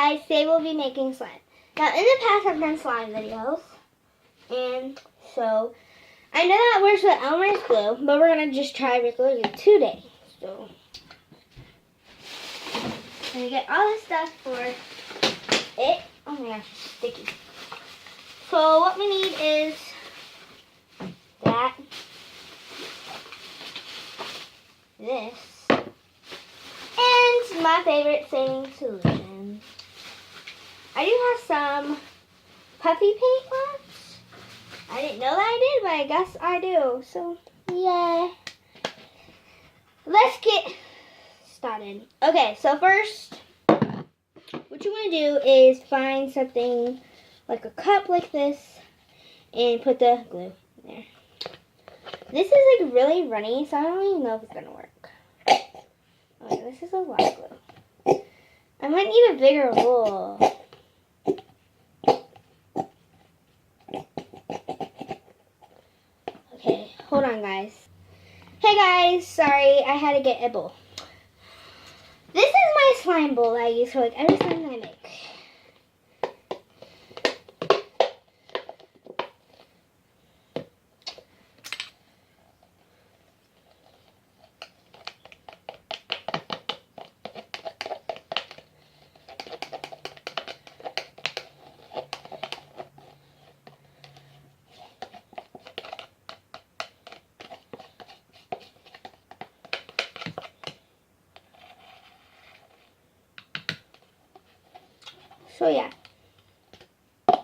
guys, today we'll be making slime. Now, in the past, I've done slime videos, and so I know that works with Elmer's glue, but we're gonna just try regular glue today. So, I'm gonna get all the stuff for it. Oh my gosh, it's sticky. So, what we need is that, this, and my favorite saving solution. I do have some puffy paint left. I didn't know that I did, but I guess I do. So, yeah. Let's get started. Okay, so first, what you want to do is find something like a cup like this and put the glue in there. This is like really runny, so I don't even know if it's going to work. Okay, this is a lot of glue. I might need a bigger bowl. Okay, hold on guys. Hey guys, sorry, I had to get a bowl. This is my slime bowl I use for like every slime I make. So yeah, kind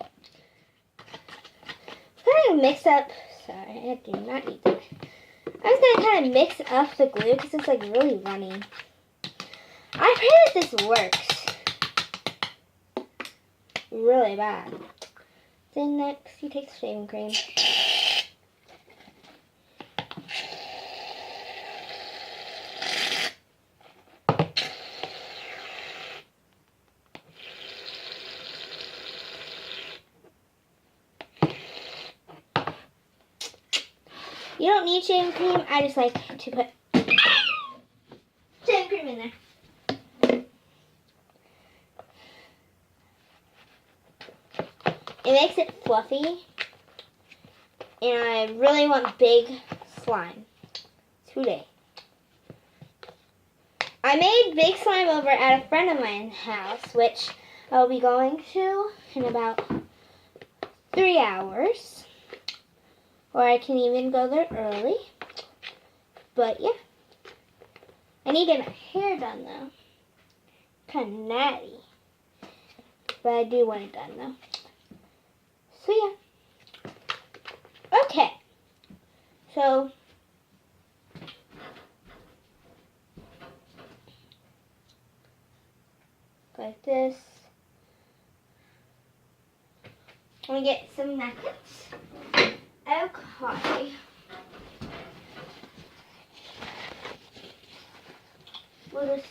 of mix up. Sorry, I do not need that. I'm just gonna kind of mix up the glue because it's like really runny. I pray that this works really bad. Then next, you take the shaving cream. You don't need shaving cream. I just like to put shaving cream in there. It makes it fluffy. And I really want big slime today. I made big slime over at a friend of mine's house, which I'll be going to in about 3 hours. Or I can even go there early. But yeah. I need to get my hair done though. Kind of natty. But I do want it done though. So yeah. Okay. So. Like this. I'm going to get some nuggets. Okay. We'll just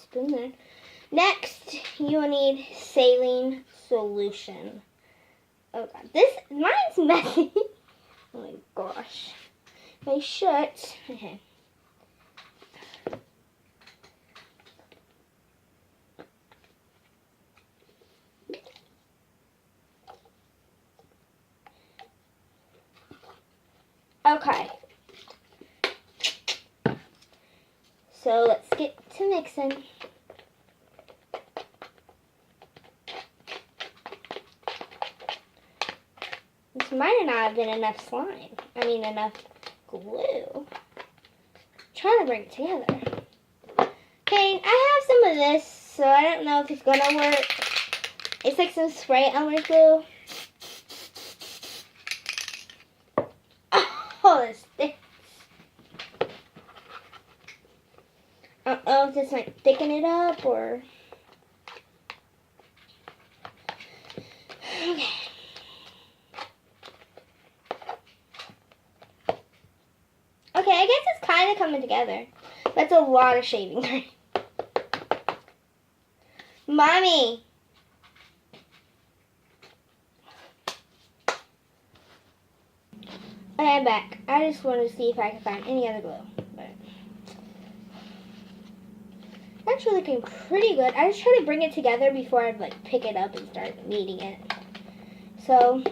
spoon there. Next, you will need saline solution. Oh god, mine's messy. Oh my gosh. My shirt. Okay. Okay. So let's get to mixing. This might not have been enough slime. I mean enough glue. Trying to bring it together. Okay, I have some of this, so I don't know if it's gonna work. It's like some spray Elmer's glue. Oh, this sticks. I don't know if this might thicken it up or. Okay. Okay, I guess it's kind of coming together. That's a lot of shaving cream. Mommy! Okay, I'm back. I just wanted to see if I could find any other glue. But Actually looking pretty good. I just try to bring it together before I like pick it up and start kneading it. So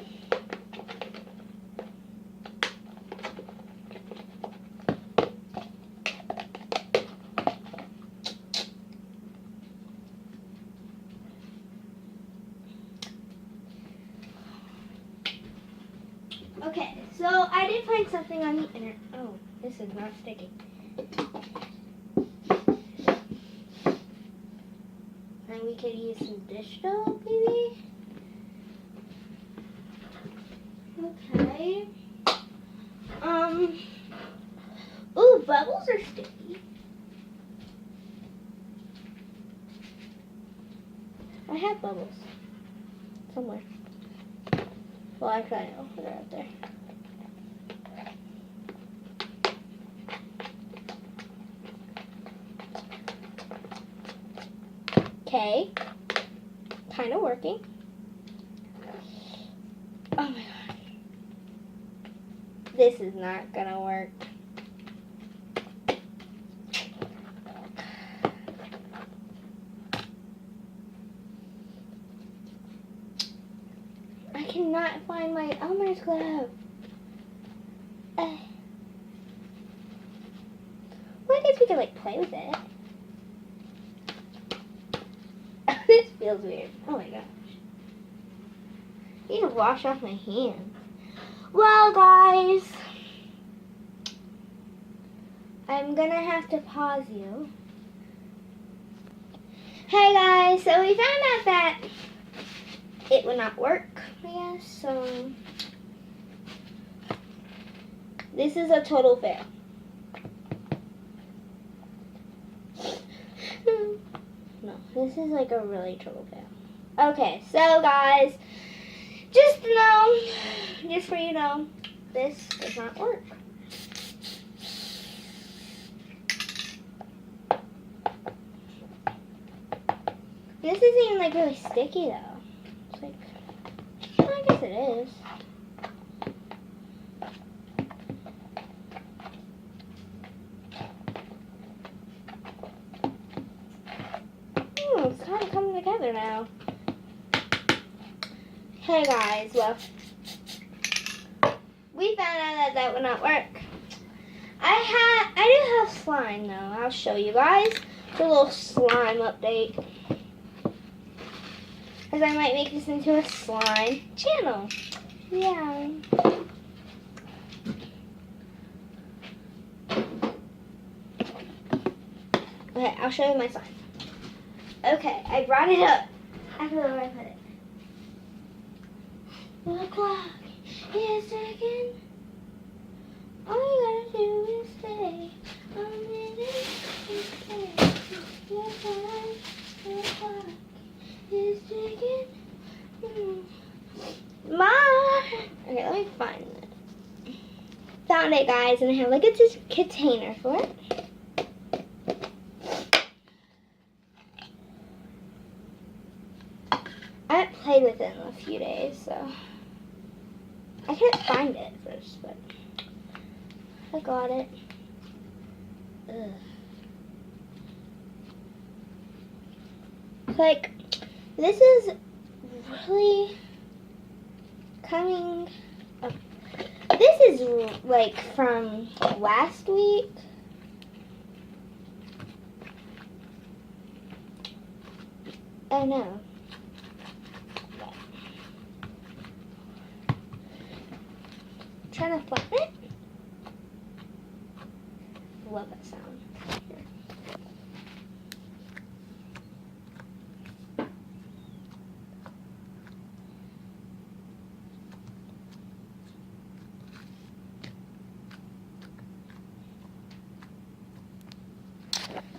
okay, so I did find something on the internet. Oh, this is not sticking. And we could use some dish soap, maybe? Okay. Ooh, bubbles are sticky. I have bubbles. Somewhere. Well, actually, I know. They're out there. Okay. Kind of working. Oh my god. This is not gonna work. I cannot find my Elmer's glove. Well, I guess we could like play with it. This feels weird. Oh my gosh. I need to wash off my hands. Well, guys, I'm gonna have to pause you. Hey guys, so we found out that it would not work, I guess, so this is a total fail. No, this is like a really total fail. Okay, so guys, just to know, just for you know, this does not work. This isn't even like really sticky though. It's like, well, I guess it is. It's kind of coming together now. Hey guys, well, we found out that would not work. I do have slime though. I'll show you guys the little slime update. Because I might make this into a slime channel. Yeah. Okay, I'll show you my slime. Okay, I brought it up. I don't know where I put it. The clock is ticking. All you gotta do is stay a minute and stay. The clock is ticking. Mom! Okay, let me find it. Found it, guys, and I have like a container for it. I haven't played with it in a few days, so I couldn't find it at first, but I got it. Ugh. Like, this is really coming up. This is like from last week. I know. Trying to flatten it. Love that sound. Here.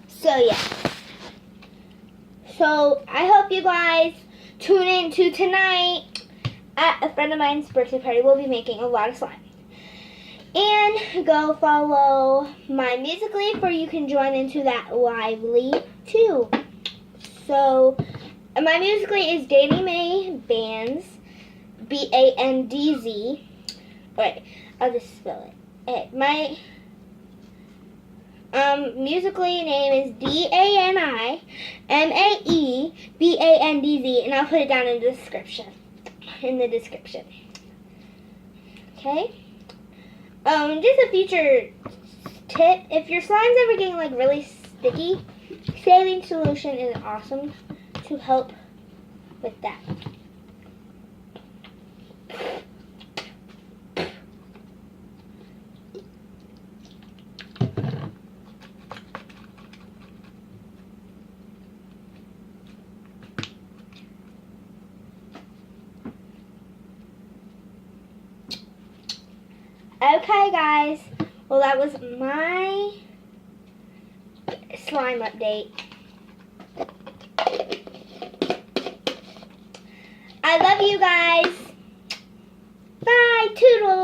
So yeah. So I hope you guys tune in to tonight at a friend of mine's birthday party. We'll be making a lot of slime. And go follow my Musical.ly for you can join into that lively too. So my Musical.ly is Danny May Bandz, BANDZ. Alright, I'll just spell it. My Musically name is DANIMAEBANDZ, and I'll put it down in the description. Okay. Just a future tip: if your slime's ever getting like really sticky, saline solution is awesome to help with that. Okay, guys. Well, that was my slime update. I love you guys. Bye, toodles.